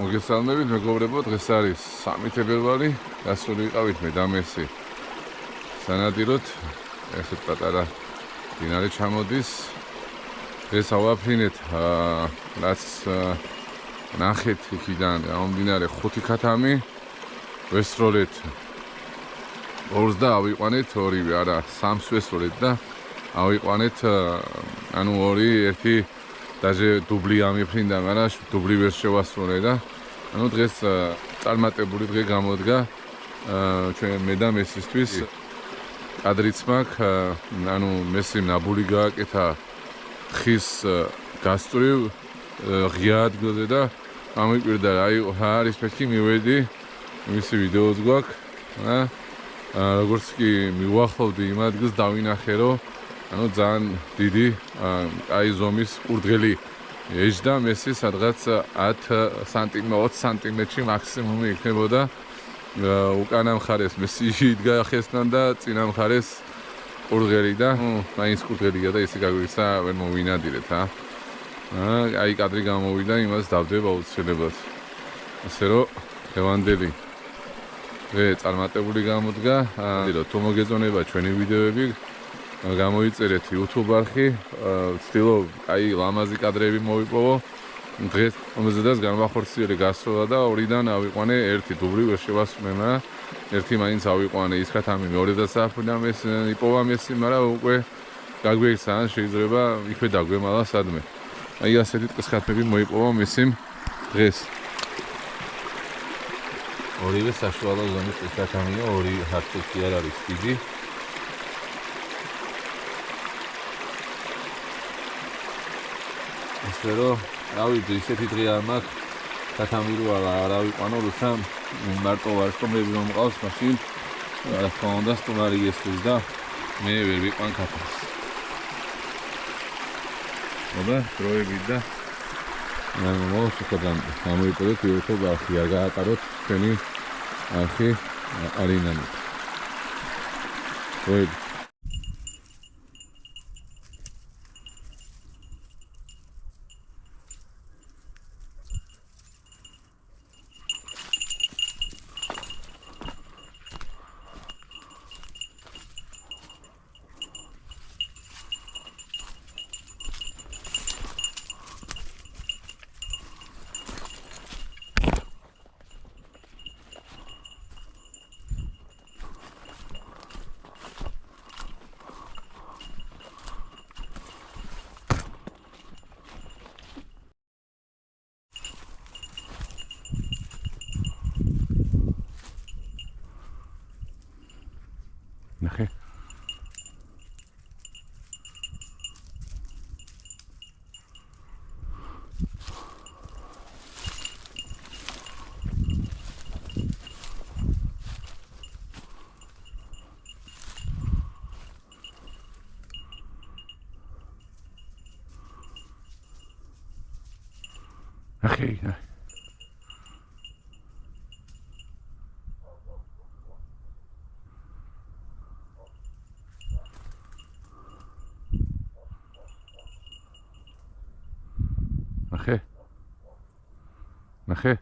მოგესალმებით მეგობრებო, დღეს არის 3 თებერვალი, გასული ვიყავით მე და მესი სანადიროთ, ესეთ პატარა დინარე ჩამოდის. დღეს ავაფრინეთ, რაც ნახეთ იქიდან გამომდინარე 5 ქათამი, ვესროლეთ 2 და ავიყვანეთ 2, არა 3 ვესროლეთ და ავიყვანეთ, ანუ 2, 1 დაჟე დუბლი ამიფრინდა, მაგრამ დუბლი ვერ შევასრულე და ანუ დღეს წარმატებული დღე გამოდგა ჩვენ მე და მესისთვის. კადრიც მაქვს, ანუ მესიმ ნაბული გააკეთა ხის გასწვრივ ღია ადგილზე და ამიკვირდა რა არის ფეხი მივედი, მისი ვიდეოც გვაქვს. როგორც კი მივახლოვდი იმ ადგილს დავინახე რომ ანუ ძალიან დიდი აი ზომის კურდღელი ეჯდა მესი სადღაც 10 სანტიმეტრში მაქსიმუმი იქნებოდა. უკანა მხარეს მესი იდგა ხესთან და წინა მხარეს კურდღელი და მაინც კურდღელია და ისე გაგვიქცა ვერ მოვინადირეთ აი კადრი გამოვიდა, იმას დავდება აუცილებლად. ასე რომ დღევანდელი დღე წარმატებული გამოდგა. თუ მოგეწონება ჩვენი ვიდეოები გამოიწერეთ YouTube არხი, ვცდილობ აი ლამაზი კადრები მოვიპოვო. დღეს რომელზედაც განვახორციელე გასროლა და 2-დან ავიყვანე 1 დუბლი ვერ შევასრულე, მაგრამ 1 მაინც ავიყვანე. ის ქათამი მეორე დასააფრიდან იპოვა მესი, მაგრამ უკვე გაგვეიქცა, შეიძლება იქვე დაგვემალა სადმე. აი ასეთი ტყის ქათმები მოიპოვა მესიმ დღეს. ორივე საშუალო ზომის ტყის ქათამია, 2 ჰარტი არ არის დიდი. ასე რომ რავი ისეთი დღე არ მაქვს ქათამი რო არ ავიყვანო, როცა მარტო ვარსკომები რომ მყავს, მაშინ რა თქმა უნდა სტუმარი ესწრის და მე ვერ ვიყვან ქათამს. აბა დროები და მოვსუქოთ გამოიყურეთ YouTube არხი, არ გაატაროთ ჩვენი არხი არინანი. დროები ნახე. ნახე. ნახე.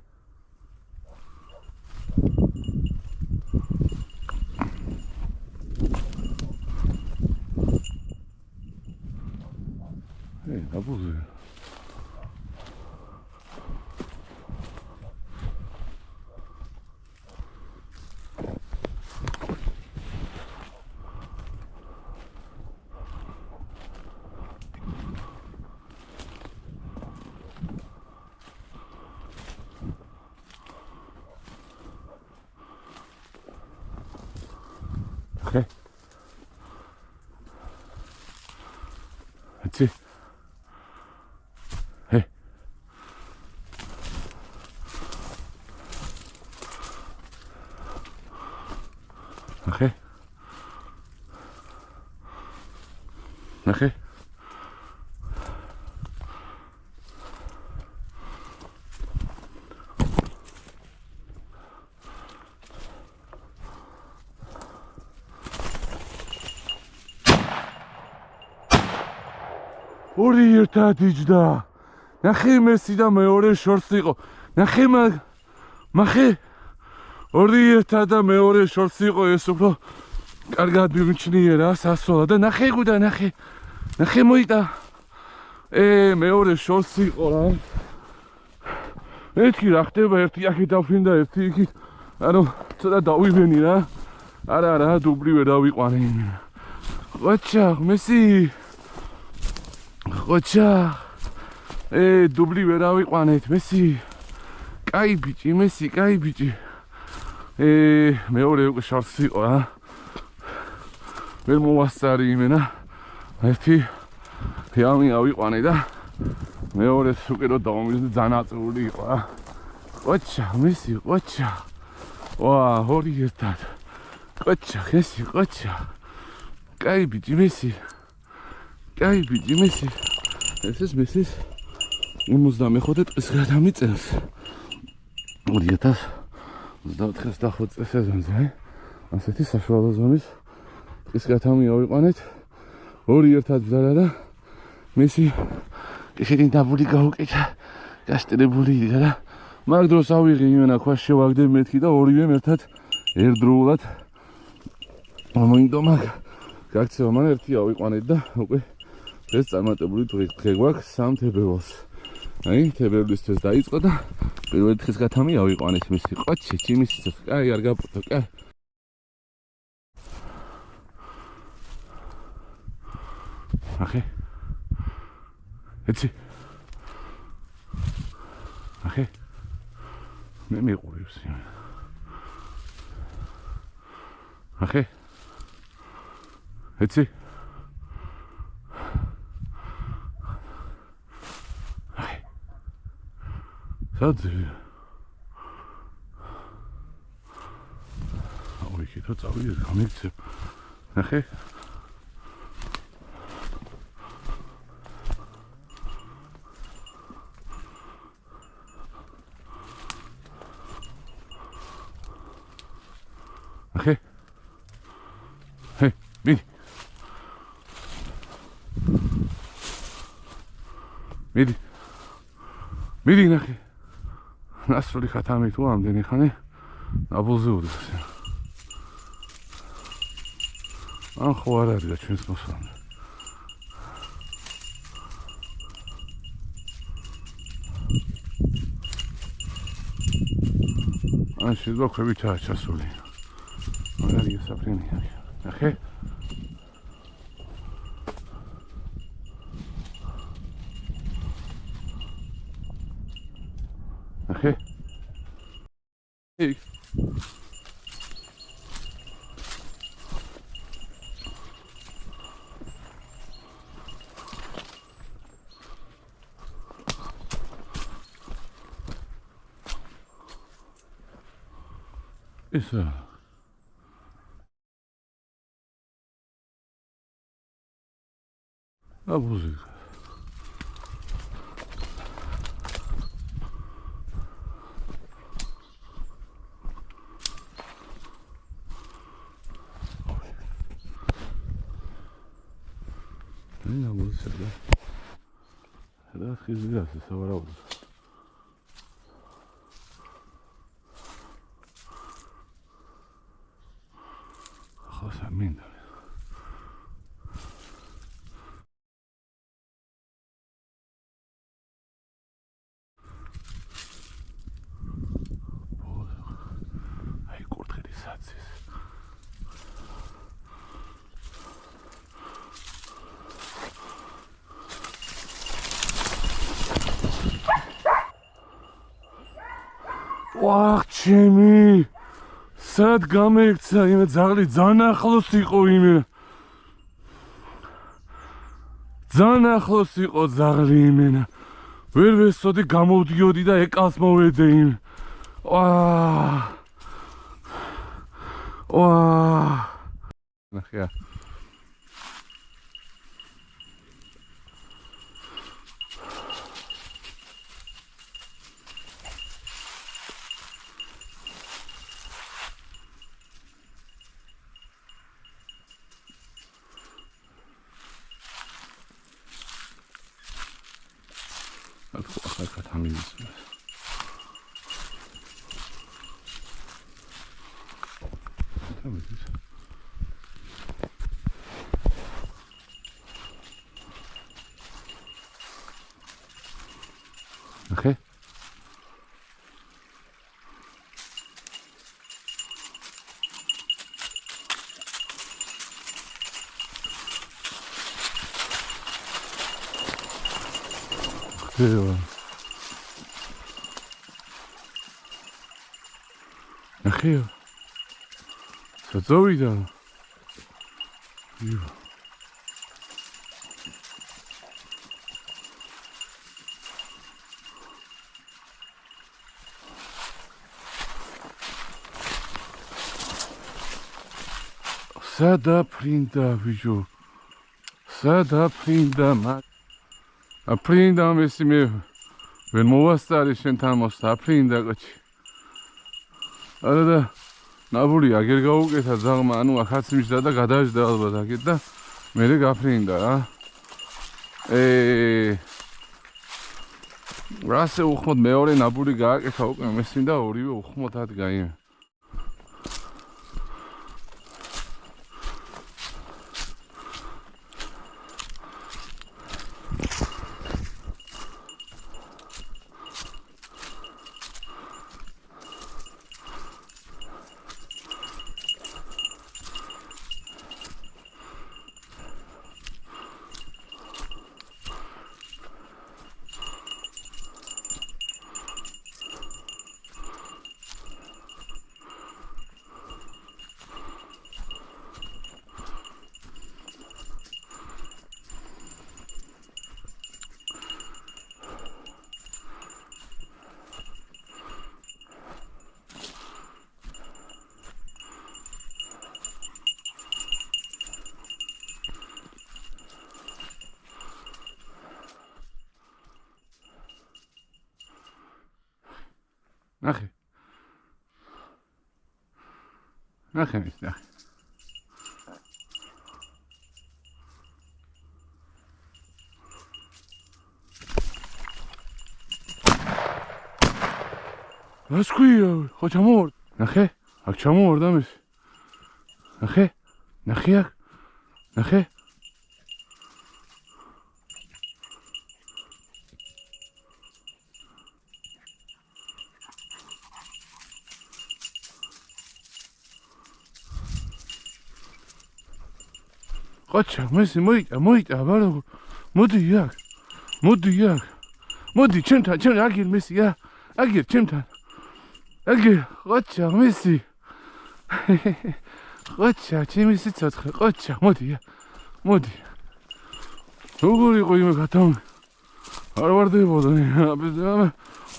აბუზე. Okay. That's it. Hey. Okay. Okay. ორი ერთად იჯდა ნახე მესი და მეორე შორს იყო. ნახე მახე ორი ერთად და მეორე შორს იყო ეს უფრო კარგად მივიჩნიერა სასოლა და ნახე გუდა ნახე მოიტა მეორე შორს იყო რა ერთი რა ხდება ერთი აქეთ დავფრინდა ერთი იქით ანუ ცოტა დავივენი რა არა დუბლი ვერ დავიყვანე ყოჩა მესი ყოჩა დუბლი ვერ დავიყვანეთ მესი კაი ბიჭი მესი კაი ბიჭი მეორე უკვე შორს იყო რა ვერ მოვასწარი იმენა ერთი ფიამი ავიყვანე და მეორეს უკვე რო დავამიზნე ძანაწეული იყო რა ყოჩა მესი ყოჩა ვა ორი ერთად ყოჩა ხესი ყოჩა კაი ბიჭი მესი კაი ბიჭი მესი ეს ის მესის 55 წელს გადამიწევს 2024 წელს სეზონზე ასეთი საშუალო ზომის ის გადამი ავიყვანეთ ორი ერთად ბზარა და მესი ეხეთინ დაბული გაუკეთა გასტერებული იყო და მაგ დროს ავიღე იმენა ქვას შევაგდე მეთქი და ორივემ ერთად ერთდროულად მოინდომა გაქცევა მან ერთი ავიყვანეთ და უკვე ეს წარმატებული დღე გვაქვს 3 თებერვალს აი თებერვლის დღეს დაიწყო და პირველი დღის გათამი ავიყვანეთ მისი ყოჩი ჩიმისიც კაი არ გაპუტო კაი ახე ეცი ახე მე მიყურებს ახე ეცი ახე სადზე აუ იქითო წავიდე გამიქცევ ახე Okay. Hey, მიდი ნახე. ნასროლი ხათამი თუ ამდენი ხანი აბულზე უდეს. ან ხო არ არის ჩვენს მოსვლა. ან შეიძლება ქვებითაა ჩასული. მაგარი საფრენია. ნახე. ნახე. იქ. Ისა აბუზი ნი აბუზი და ხიზია სავარაუდო ხოსა მინდა ვახ ჩემი სად გამექცა იმე ძაღლი ძალიან ახლოს იყო იმე ძალიან ახლოს იყო ძაღლი იმენა ვერ ვესწოდი გამოვდიოდი და ეკალს მოვედე იმე ვა ნახე ამის Okay. Achille. Co to widział? Sadaprinda visual. Sadaprinda mat. Aprinda mesime. When mოვასწარი შენთან მოსაფრინდა კოჩი. არა ნაბული აგერ გაუკეთა ძაღმა, ანუ ახაც მისდა და გადაჟდა ალბათ აქეთ და მერე გაფრინდა რა. რასე უხმოდ მეორე ნაბული გააკეთა უკვე მესმინდა ორივე უხმოდ ადგაი. ნახე. ნახე. რას ქვია? ხო ჩამოვარ. ნახე? აქ ჩამოვარ და მის. ნახე? ნახე აქ? ნახე? Qocha, mesi moita, balo. Modi yak. Modi chemta, agir mesi ya. Agir chemta. Agir, qocha, mesi. Qocha, chemisi tsotxe. Qocha, modi ya. Modi. Როგორი იყო იმე გატომ? არ ვარდებოდა, აბა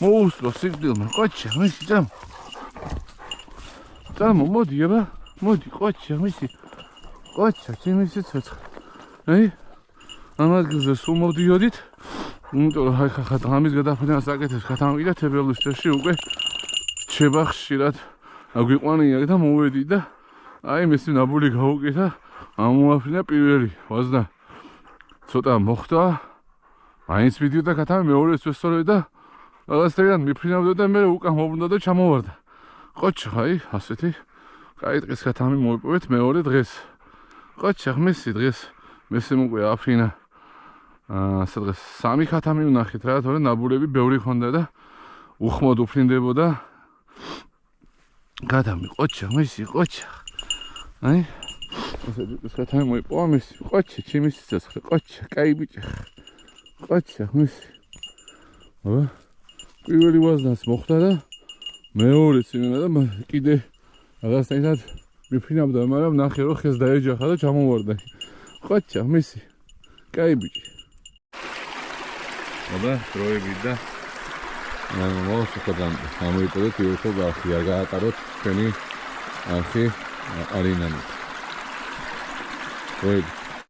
მოუსწრო სიგდილმა. Qocha, mesi წამ. წამო, მოდი აბა. მოდი, qocha, mesi. Qocha, chemisi tsotxe. აი, ამ ადგილზე სულ მოვდიოდით. იმიტომ რომ ხა ამის გადაფრენას აკეთებს ხათამი და თებერვლის წელში უკვე რჩება ხშირად. აგვიყვანია და მოვედი და აი მესი ნაბული გაუკეთა. ამოაფრინა პირველი ვაზნა. ცოტა მოხდა. მაინც ვიდეო და ხათამი მეორე წესწორე და რაღაცებიდან მიფრინავდა და მე უკან მოbrunდა და ჩამოვარდა. Qocha, აი, ასეთი. კაი დღეს ხათამი მოვიპოვეთ მეორე დღეს. Qocha, მესი დღეს მესემ უკვე აფრინა. სადღაც 3 ხათამი ვნახეთ რა, თორე ნაბულები ბევრი ხონდა და უხმოდ უფრინდებოდა. გადამი, Qocha, მესი, Qocha. აი, ეს ხათამი მოიპოვა მესი. Qocha, ჩემისი ცოცხლე, Qocha, კაი ბიჭი. Qocha, მესი. აბა, პირველი ვაზნაც მოხდა და მეორეც იმენა და კიდე რაღაცნაირად მიფრინავდა, მაგრამ ნახე რომ ხეს დაეჯახა და ჩამოვარდა. Qocha, მესი. კაი ბიჭი. აბა, დროებით და მოვსუხოთ ამოიწოდეთ იურთო გარხი, არ გაატაროთ თქვენი არხი არინანით. დროებით.